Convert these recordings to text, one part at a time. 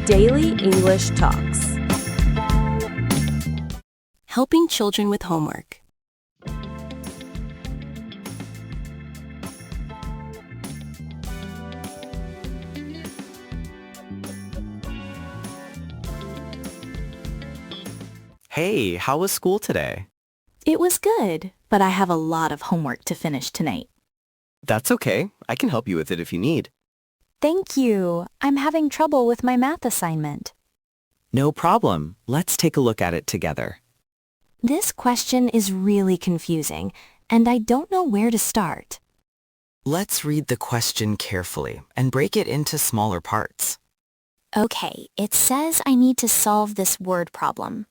Daily English Talks. Helping children with homework. Hey, how was school today? It was good, but I have a lot of homework to finish tonight. That's okay. I can help you with it if you need. Thank you. I'm having trouble with my math assignment. No problem. Let's take a look at it together. This question is really confusing, and I don't know where to start. Let's read the question carefully and break it into smaller parts. Okay, it says I need to solve this word problem.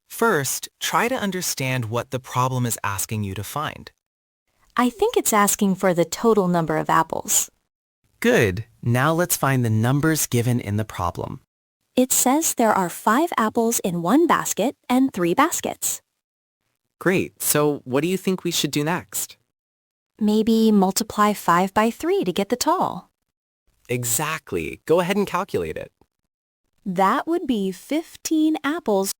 First, try to understand what the problem is asking you to find. I think it's asking for the total number of apples. Good. Now let's find the numbers given in the problem. It says there are 5 apples in one basket and 3 baskets. Great. So what do you think we should do next? Maybe multiply 5 by 3 to get the total. Exactly. Go ahead and calculate it. That would be 15 apples.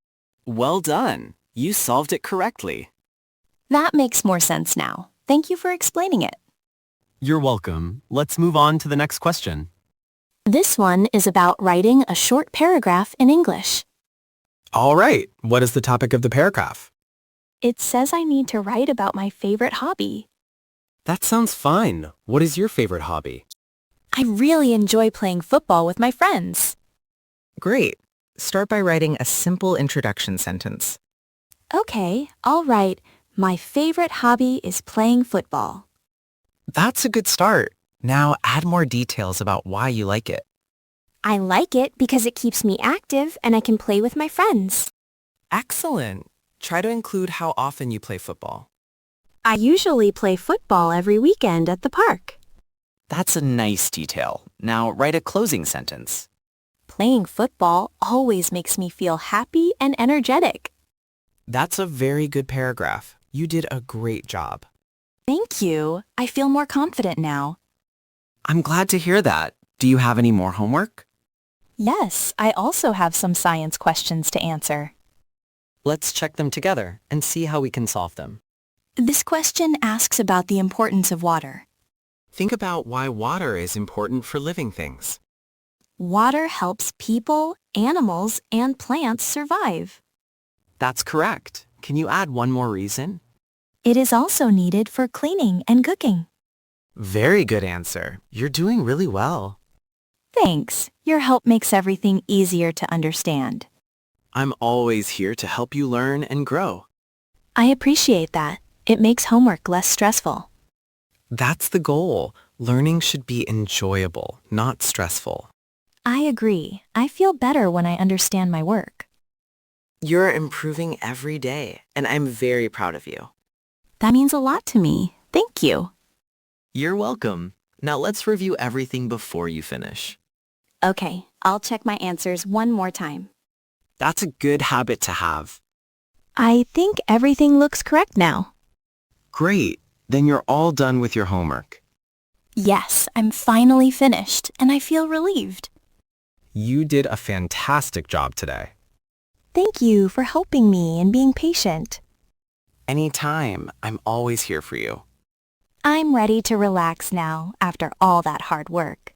Well done. You solved it correctly. That makes more sense now. Thank you for explaining it. You're welcome. Let's move on to the next question. This one is about writing a short paragraph in English. All right. What is the topic of the paragraph? It says I need to write about my favorite hobby. That sounds fine. What is your favorite hobby? I really enjoy playing football with my friends. Great. Start by writing a simple introduction sentence. Okay, I'll write, my favorite hobby is playing football. That's a good start. Now add more details about why you like it. I like it because it keeps me active and I can play with my friends. Excellent. Try to include how often you play football. I usually play football every weekend at the park. That's a nice detail. Now write a closing sentence. Playing football always makes me feel happy and energetic. That's a very good paragraph. You did a great job. Thank you. I feel more confident now. I'm glad to hear that. Do you have any more homework? Yes, I also have some science questions to answer. Let's check them together and see how we can solve them. This question asks about the importance of water. Think about why water is important for living things. Water helps people, animals, and plants survive. That's correct. Can you add one more reason? It is also needed for cleaning and cooking. Very good answer. You're doing really well. Thanks. Your help makes everything easier to understand. I'm always here to help you learn and grow. I appreciate that. It makes homework less stressful. That's the goal. Learning should be enjoyable, not stressful. I agree. I feel better when I understand my work. You're improving every day, and I'm very proud of you. That means a lot to me. Thank you. You're welcome. Now let's review everything before you finish. Okay, I'll check my answers one more time. That's a good habit to have. I think everything looks correct now. Great. Then you're all done with your homework. Yes, I'm finally finished, and I feel relieved. You did a fantastic job today. Thank you for helping me and being patient. Anytime. I'm always here for you. I'm ready to relax now after all that hard work.